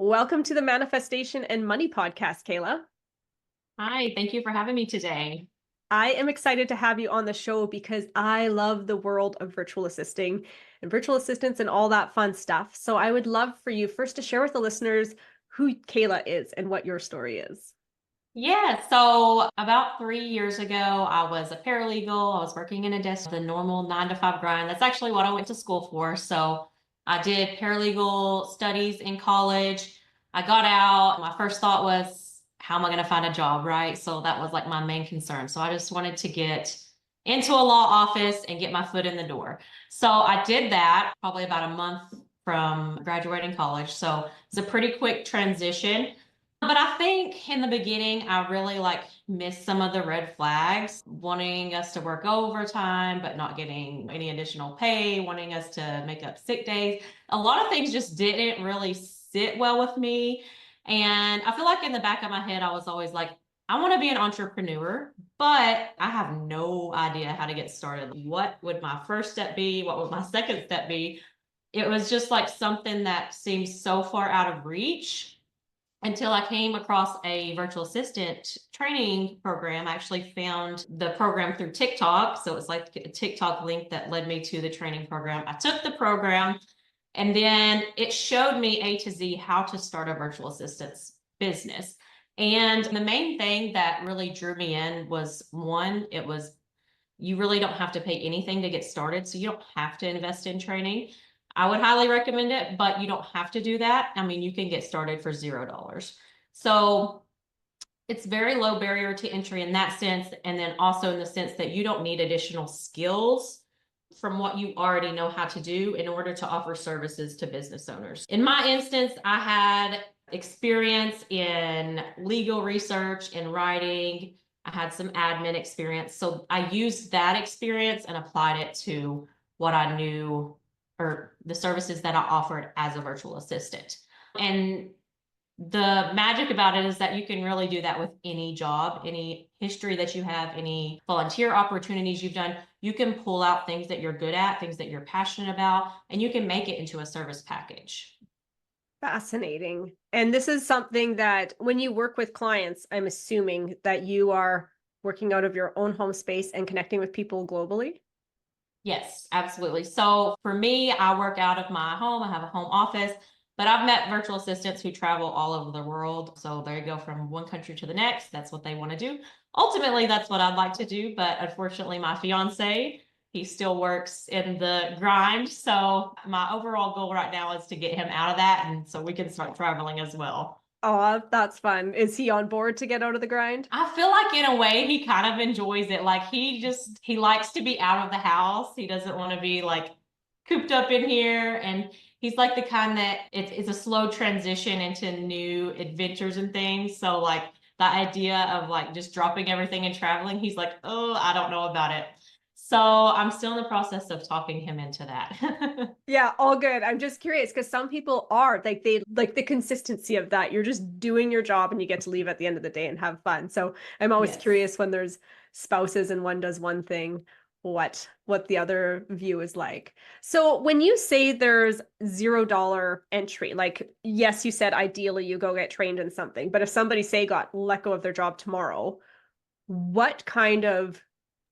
Welcome to the Manifestation and Money podcast, Kayla. Hi, thank you for having me today. I am excited to have you on the show because I love the world of virtual assisting and virtual assistants and all that fun stuff. So I would love for you first to share with the listeners who Kayla is and what your story is. Yeah, so about 3 years ago, I was a paralegal. I was working in a desk, the normal 9 to 5 grind. That's actually what I went to school for. So I did paralegal studies in college. I got out. My first thought was, how am I going to find a job, right? So that was like my main concern. So I just wanted to get into a law office and get my foot in the door. So I did that probably about a month from graduating college. So it's a pretty quick transition. But I think in the beginning, I really missed some of the red flags, wanting us to work overtime, but not getting any additional pay, wanting us to make up sick days. A lot of things just didn't really sit well with me. And I feel like in the back of my head, I was always like, I want to be an entrepreneur, but I have no idea how to get started. What would my first step be? What would my second step be? It was just like something that seems so far out of reach until I came across a virtual assistant training program. I actually found the program through TikTok. So it's like a TikTok link that led me to the training program. I took the program and then it showed me A to Z how to start a virtual assistant's business. And the main thing that really drew me in was one, it was you really don't have to pay anything to get started. So you don't have to invest in training. I would highly recommend it, but you don't have to do that. I mean, you can get started for $0. So it's very low barrier to entry in that sense. And then also in the sense that you don't need additional skills from what you already know how to do in order to offer services to business owners. In my instance, I had experience in legal research and writing. I had some admin experience. So I used that experience and applied it to what I knew or the services that I offered as a virtual assistant. And the magic about it is that you can really do that with any job, any history that you have, any volunteer opportunities you've done. You can pull out things that you're good at, things that you're passionate about, and you can make it into a service package. Fascinating. And this is something that when you work with clients, I'm assuming that you are working out of your own home space and connecting with people globally. Yes, absolutely. So for me, I work out of my home. I have a home office, but I've met virtual assistants who travel all over the world. So they go from one country to the next. That's what they want to do. Ultimately, that's what I'd like to do. But unfortunately, my fiance, he still works in the grind. So my overall goal right now is to get him out of that. And so we can start traveling as well. Oh, that's fun. Is he on board to get out of the grind? I feel like in a way he kind of enjoys it. Like he likes to be out of the house. He doesn't want to be like cooped up in here. And he's like the kind that it's a slow transition into new adventures and things. So like the idea of like just dropping everything and traveling, he's like, oh, I don't know about it. So I'm still in the process of talking him into that. Yeah, all good. I'm just curious because some people are like they like the consistency of that. You're just doing your job and you get to leave at the end of the day and have fun. So I'm always Yes. curious when there's spouses and one does one thing, what the other view is like. So when you say there's $0 entry, like yes, you said ideally you go get trained in something, but if somebody say got let go of their job tomorrow, what kind of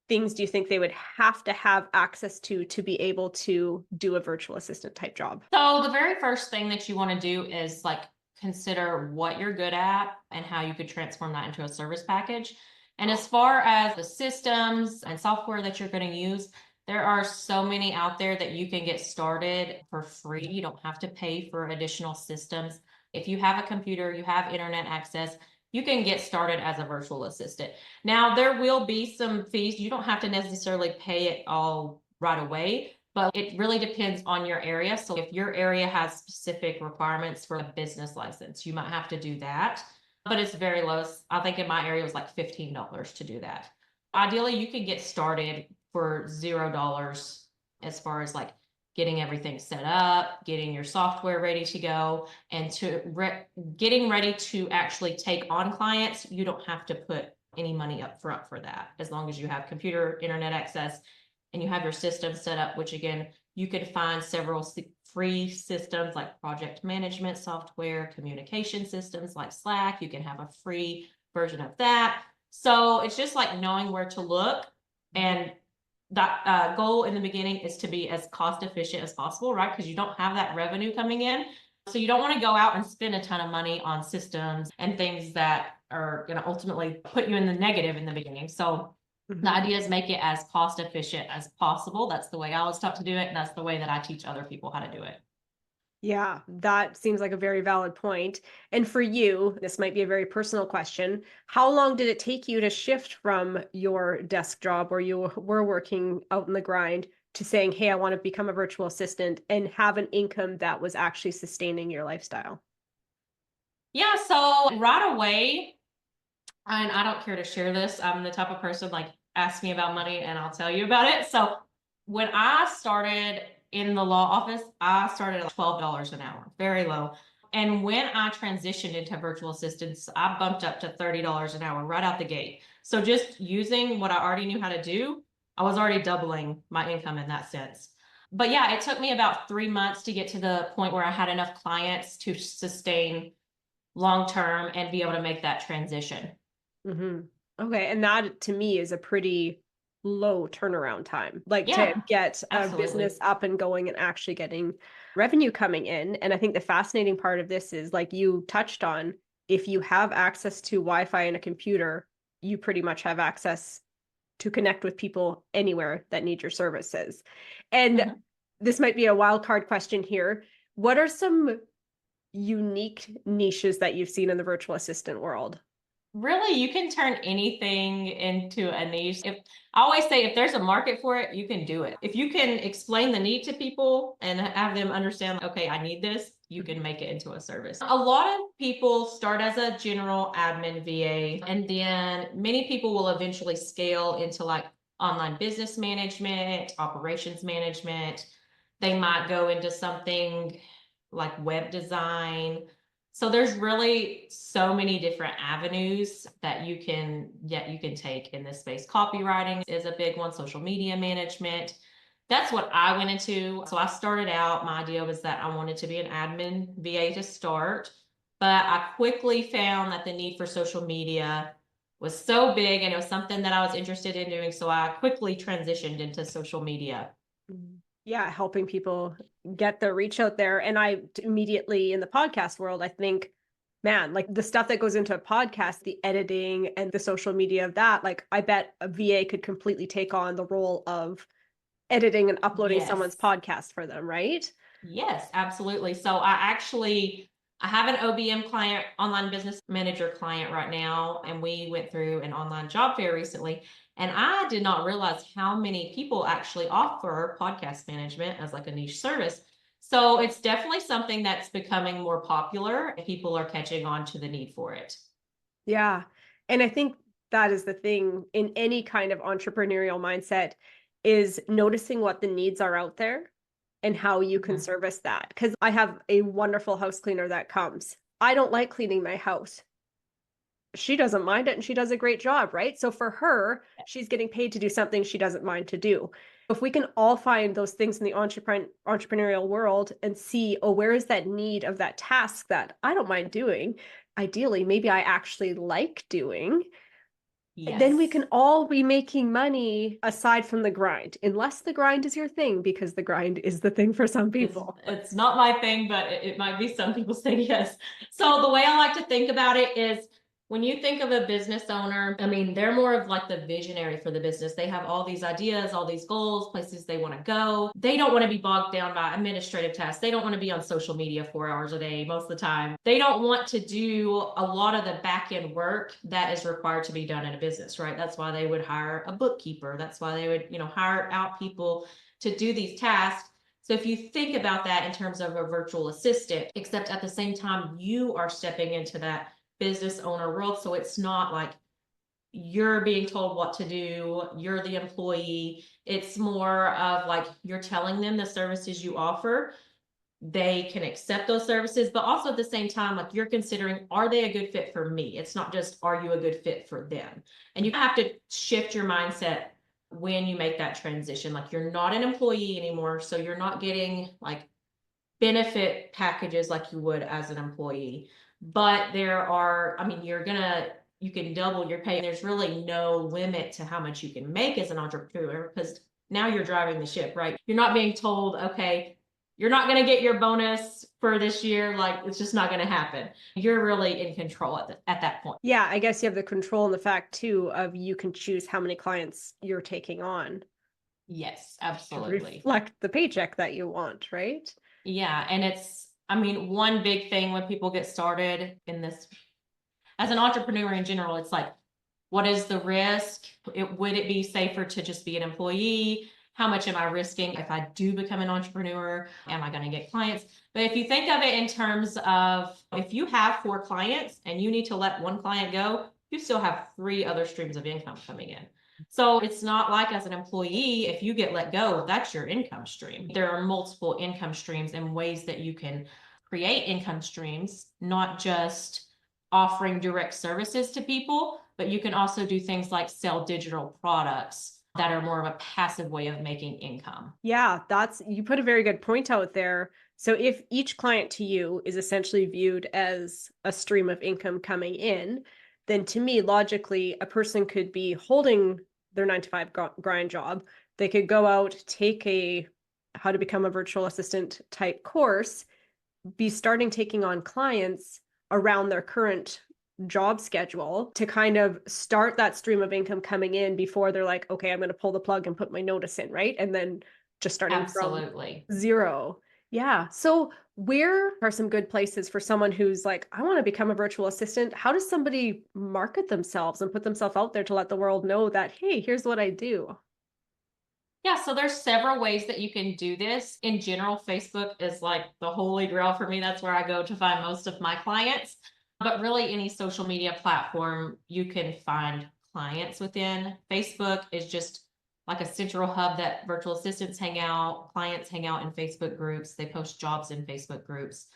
things do you think they would have to have access to be able to do a virtual assistant type job? So the very first thing that you want to do is like consider what you're good at and how you could transform that into a service package. And as far as the systems and software that you're going to use, there are so many out there that you can get started for free. You don't have to pay for additional systems. If you have a computer, you have internet access, you can get started as a virtual assistant. Now, there will be some fees. You don't have to necessarily pay it all right away, but it really depends on your area. So if your area has specific requirements for a business license, you might have to do that, but it's very low. I think in my area it was like $15 to do that. Ideally, you can get started for $0 as far as like getting everything set up, getting your software ready to go, and getting ready to actually take on clients. You don't have to put any money up front for that, as long as you have computer internet access and you have your system set up, which again, you could find several free systems like project management software, communication systems like Slack. You can have a free version of that. So it's just like knowing where to look. And that goal in the beginning is to be as cost efficient as possible, right? Because you don't have that revenue coming in. So you don't want to go out and spend a ton of money on systems and things that are going to ultimately put you in the negative in the beginning. So the idea is make it as cost efficient as possible. That's the way I was taught to do it. And that's the way that I teach other people how to do it. Yeah, that seems like a very valid point. And for you, this might be a very personal question. How long did it take you to shift from your desk job where you were working out in the grind to saying, hey, I want to become a virtual assistant and have an income that was actually sustaining your lifestyle? Yeah, so right away, and I don't care to share this. I'm the type of person like ask me about money and I'll tell you about it. So when I started in the law office, I started at $12 an hour, very low. And when I transitioned into virtual assistants, I bumped up to $30 an hour right out the gate. So just using what I already knew how to do, I was already doubling my income in that sense. But yeah, it took me about 3 months to get to the point where I had enough clients to sustain long term and be able to make that transition. Mm-hmm. Okay. And that to me is a pretty low turnaround time, like to Yeah, get a absolutely. business up and going and actually getting revenue coming in. And I think the fascinating part of this is like you touched on, if you have access to Wi-Fi and a computer, you pretty much have access to connect with people anywhere that need your services. And Mhm. this might be a wild card question here. What are some unique niches that you've seen in the virtual assistant world? Really, you can turn anything into a niche. If I always say if there's a market for it, you can do it. If you can explain the need to people and have them understand, okay, I need this, you can make it into a service. A lot of people start as a general admin VA, and then many people will eventually scale into like online business management, operations management. They might go into something like web design. So there's really so many different avenues that you can take in this space. Copywriting is a big one, social media management. That's what I went into. So I started out, my idea was that I wanted to be an admin VA to start, but I quickly found that the need for social media was so big and it was something that I was interested in doing. So I quickly transitioned into social media. Yeah, helping people get their reach out there. And I immediately in the podcast world, I think, man, like the stuff that goes into a podcast, the editing and the social media of that, like I bet a VA could completely take on the role of editing and uploading someone's Yes. podcast for them, right? Yes, absolutely. So I have an OBM client, online business manager client right now, and we went through an online job fair recently. And I did not realize how many people actually offer podcast management as like a niche service. So it's definitely something that's becoming more popular and people are catching on to the need for it. Yeah. And I think that is the thing in any kind of entrepreneurial mindset is noticing what the needs are out there and how you can Mhm. service that. Because I have a wonderful house cleaner that comes. I don't like cleaning my house. She doesn't mind it and she does a great job, right? So for her, she's getting paid to do something she doesn't mind to do. If we can all find those things in the entrepreneurial world and see, oh, where is that need of that task that I don't mind doing? Ideally, maybe I actually like doing, then we Yes. can all be making money aside from the grind, unless the grind is your thing, because the grind is the thing for some people. It's not my thing, but it might be some people's thing, yes. So the way I like to think about it is when you think of a business owner, I mean, they're more of like the visionary for the business. They have all these ideas, all these goals, places they want to go. They don't want to be bogged down by administrative tasks. They don't want to be on social media 4 hours a day most of the time. They don't want to do a lot of the back end work that is required to be done in a business, right? That's why they would hire a bookkeeper. That's why they would, hire out people to do these tasks. So if you think about that in terms of a virtual assistant, except at the same time, you are stepping into that business owner world. So it's not like you're being told what to do, you're the employee. It's more of like you're telling them the services you offer. They can accept those services, but also at the same time, like you're considering, are they a good fit for me? It's not just, are you a good fit for them? And you have to shift your mindset when you make that transition. Like you're not an employee anymore. So you're not getting like benefit packages like you would as an employee. But there are, I mean, you can double your pay. There's really no limit to how much you can make as an entrepreneur because now you're driving the ship, right? You're not being told, okay, you're not going to get your bonus for this year. Like it's just not going to happen. You're really in control at that point. Yeah, I guess you have the control and the fact too of you can choose how many clients you're taking on Yes, to absolutely. reflect the paycheck that you want, right? Yeah. And I mean, one big thing when people get started in this, as an entrepreneur in general, it's like, what is the risk? Would it be safer to just be an employee? How much am I risking if I do become an entrepreneur? Am I going to get clients? But if you think of it in terms of if you have 4 clients and you need to let one client go, you still have 3 other streams of income coming in. So it's not like as an employee, if you get let go, that's your income stream. There are multiple income streams and ways that you can create income streams, not just offering direct services to people, but you can also do things like sell digital products that are more of a passive way of making income. Yeah, you put a very good point out there. So if each client to you is essentially viewed as a stream of income coming in, then to me, logically, a person could be holding their 9 to 5 grind job. They could go out, take a how to become a virtual assistant type course, be starting taking on clients around their current job schedule to kind of start that stream of income coming in before they're like, okay, I'm going to pull the plug and put my notice in, right? And then just starting from Absolutely. zero. Yeah. So, where are some good places for someone who's like, I want to become a virtual assistant? How does somebody market themselves and put themselves out there to let the world know that, hey, here's what I do? Yeah, so there's several ways that you can do this. In general, Facebook is like the holy grail for me. That's where I go to find most of my clients. But really, any social media platform you can find clients within. Facebook is just like a central hub that virtual assistants hang out, clients hang out in Facebook groups, they post jobs in Facebook groups.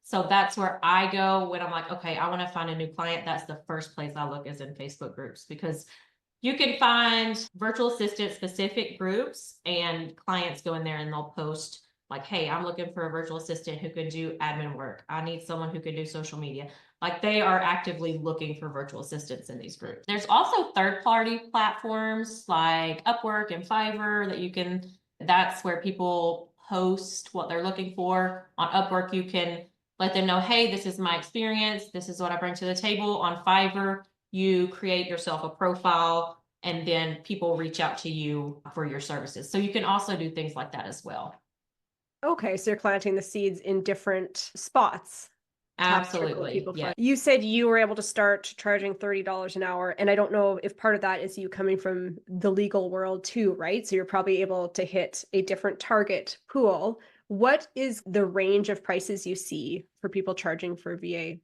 So that's where I go when I'm like, okay, I want to find a new client. That's the first place I look is in Facebook groups because you can find virtual assistant specific groups and clients go in there and they'll post like, hey, I'm looking for a virtual assistant who can do admin work. I need someone who can do social media. Like they are actively looking for virtual assistants in these groups. There's also third-party platforms like Upwork and Fiverr that's where people post what they're looking for. On Upwork, you can let them know, hey, this is my experience. This is what I bring to the table. On Fiverr, you create yourself a profile and then people reach out to you for your services. So you can also do things like that as well. Okay, so you're planting the seeds in different spots to have a trickle of Absolutely. people Yeah. from. You said you were able to start charging $30 an hour, and I don't know if part of that is you coming from the legal world too, right? So you're probably able to hit a different target pool. What is the range of prices you see for people charging for VA?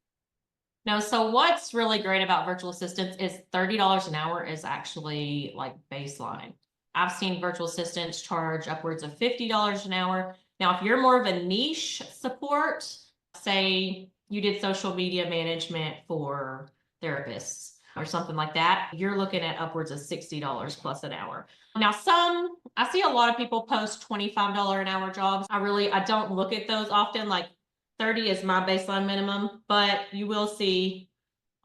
No, so what's really great about virtual assistants is $30 an hour is actually like baseline. I've seen virtual assistants charge upwards of $50 an hour. Now, if you're more of a niche support, say you did social media management for therapists or something like that, you're looking at upwards of $60 plus an hour. Now, I see a lot of people post $25 an hour jobs. I don't look at those often. Like 30 is my baseline minimum, but you will see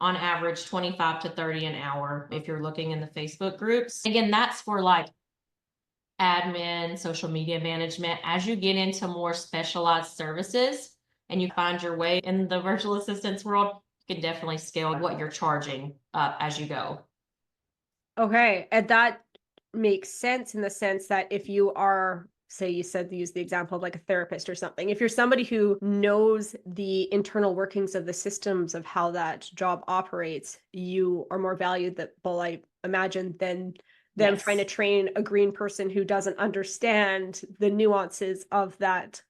on average 25 to 30 an hour if you're looking in the Facebook groups. Again, that's for like admin, social media management. As you get into more specialized services and you find your way in the virtual assistance world, you can definitely scale what you're charging up as you go. Okay, and that makes sense in the sense that if you are, say, you said use the example of like a therapist or something, if you're somebody who knows the internal workings of the systems of how that job operates, you are more valuable, I imagine, than them trying to Yes. train a green person who doesn't understand the nuances of that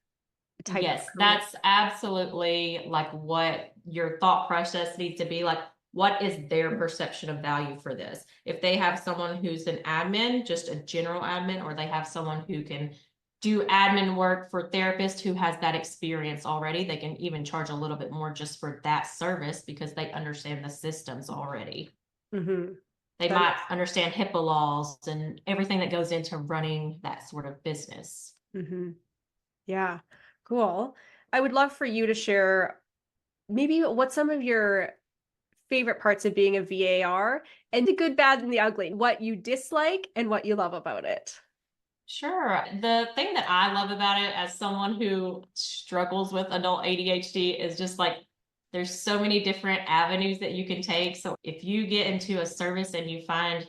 type of Yes, career. that's absolutely like what your thought process needs to be like. What is their perception of value for this? If they have someone who's an admin, just a general admin, or they have someone who can do admin work for therapists who has that experience already, they can even charge a little bit more just for that service because they understand the systems already. Mm-hmm. They That might understand HIPAA laws and everything that goes into running that sort of business. mm-hmm. Yeah, cool. I would love for you to share maybe what some of your favorite parts of being a VA are, and the good, bad, and the ugly, what you dislike and what you love about it. Sure. The thing that I love about it as someone who struggles with adult ADHD is just like there's so many different avenues that you can take. So if you get into a service and you find,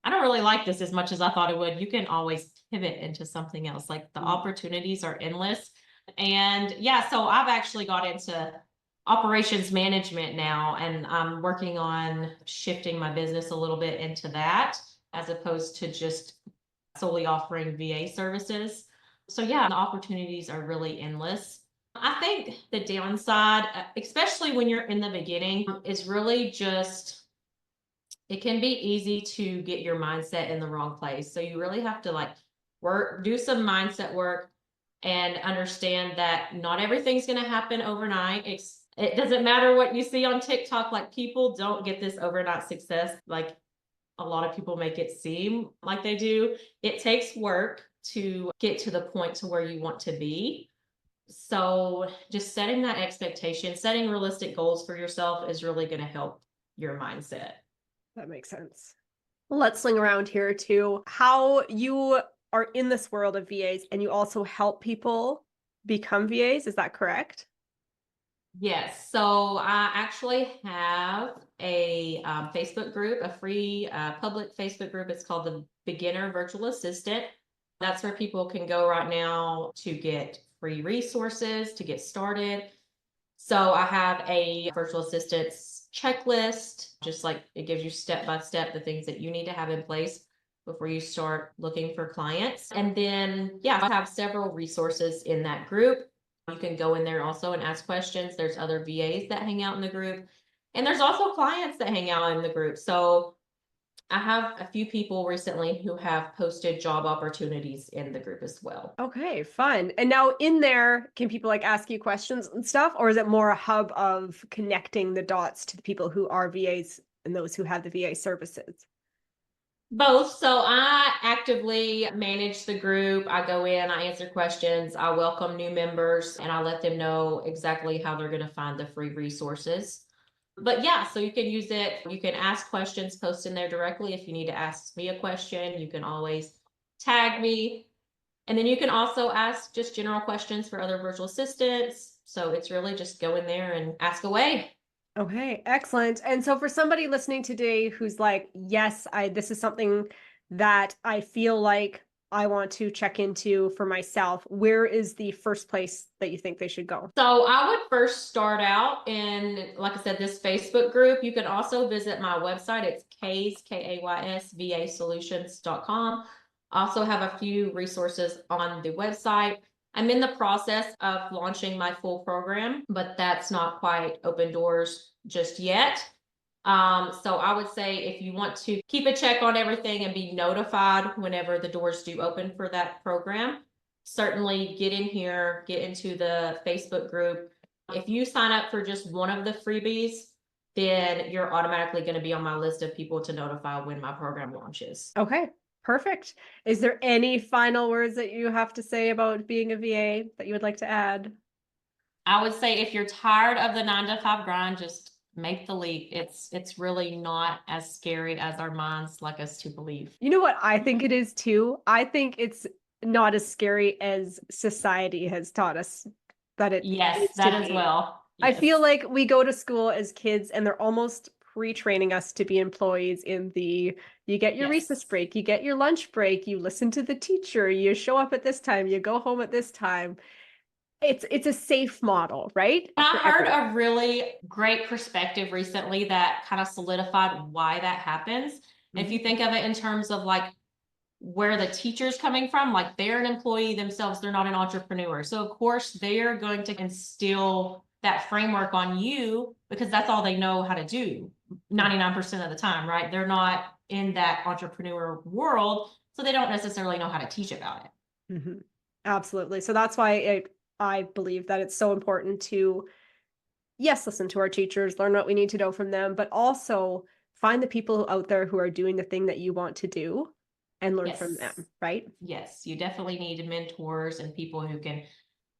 I don't really like this as much as I thought it would, you can always pivot into something else. Like the Mm. opportunities are endless. And yeah, so I've actually got into operations management now, and I'm working on shifting my business a little bit into that as opposed to just solely offering VA services. So yeah, the opportunities are really endless. I think the downside, especially when you're in the beginning, is really just it can be easy to get your mindset in the wrong place. So you really have to like work, do some mindset work and understand that not everything's going to happen overnight. It doesn't matter what you see on TikTok. Like people don't get this overnight success. Like a lot of people make it seem like they do. It takes work to get to the point to where you want to be. So just setting that expectation, setting realistic goals for yourself is really going to help your mindset. That makes sense. Let's sling around here to how you are in this world of VAs and you also help people become VAs. Is that correct? Yes, so I actually have a Facebook group, a free public Facebook group. It's called the Beginner Virtual Assistant. That's where people can go right now to get free resources to get started. So I have a virtual assistant's checklist, just like it gives you step by step the things that you need to have in place before you start looking for clients. And then, yeah, I have several resources in that group. You can go in there also and ask questions. There's other VAs that hang out in the group, and there's also clients that hang out in the group. So I have a few people recently who have posted job opportunities in the group as well. Okay, fun. And now in there, can people like ask you questions and stuff, or is it more a hub of connecting the dots to the people who are VAs and those who have the VA services? Both. So I actively manage the group. I go in, I answer questions, I welcome new members, and I let them know exactly how they're going to find the free resources. But yeah, so you can use it. You can ask questions, post in there directly. If you need to ask me a question, you can always tag me. And then you can also ask just general questions for other virtual assistants. So it's really just go in there and ask away. Okay, excellent. And so for somebody listening today who's like, yes, this is something that I feel like I want to check into for myself, where is the first place that you think they should go? So I would first start out in, like I said, this Facebook group. You can also visit my website. It's Kays, KAYS, Also have a few resources on the website. I'm in the process of launching my full program, but that's not quite open doors just yet. So I would say if you want to keep a check on everything and be notified whenever the doors do open for that program, certainly get in here, get into the Facebook group. If you sign up for just one of the freebies, then you're automatically going to be on my list of people to notify when my program launches. Okay, perfect. Is there any final words that you have to say about being a VA that you would like to add? I would say if you're tired of the 9 to 5 grind, just make the leap. It's really not as scary as our minds like us to believe. You know what I think it is too? I think it's not as scary as society has taught us that it Yes, is to that as be. well. I feel Yes. like we go to school as kids and they're almost pre-training us to be employees in the you get your recess Yes. break, you get your lunch break, you listen to the teacher, you show up at this time, you go home at this time. It's a safe model, right? I For heard everyone. a really great perspective recently that kind of solidified why that happens. And if Mhm. you think of it in terms of like where the teacher's coming from, like they're an employee themselves, they're not an entrepreneur. So of course they're going to instill that framework on you because that's all they know how to do 99% of the time, right? They're not in that entrepreneur world, so they don't necessarily know how to teach about it. Mhm. Absolutely. So that's why I believe that it's so important to, yes, listen to our teachers, learn what we need to know from them, but also find the people out there who are doing the thing that you want to do and learn from Yes. them, right? Yes, you definitely need mentors and people who can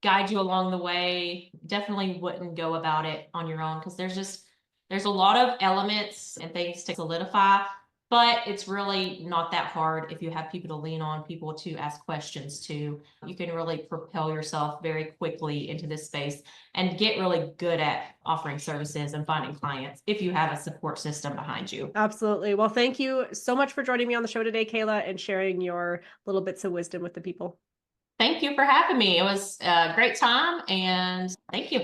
guide you along the way. Definitely wouldn't go about it on your own because there's a lot of elements and things to solidify, but it's really not that hard if you have people to lean on, people to ask questions to. You can really propel yourself very quickly into this space and get really good at offering services and finding clients if you have a support system behind you. Absolutely. Well, thank you so much for joining me on the show today, Kayla, and sharing your little bits of wisdom with the people. Thank you for having me. It was a great time and thank you.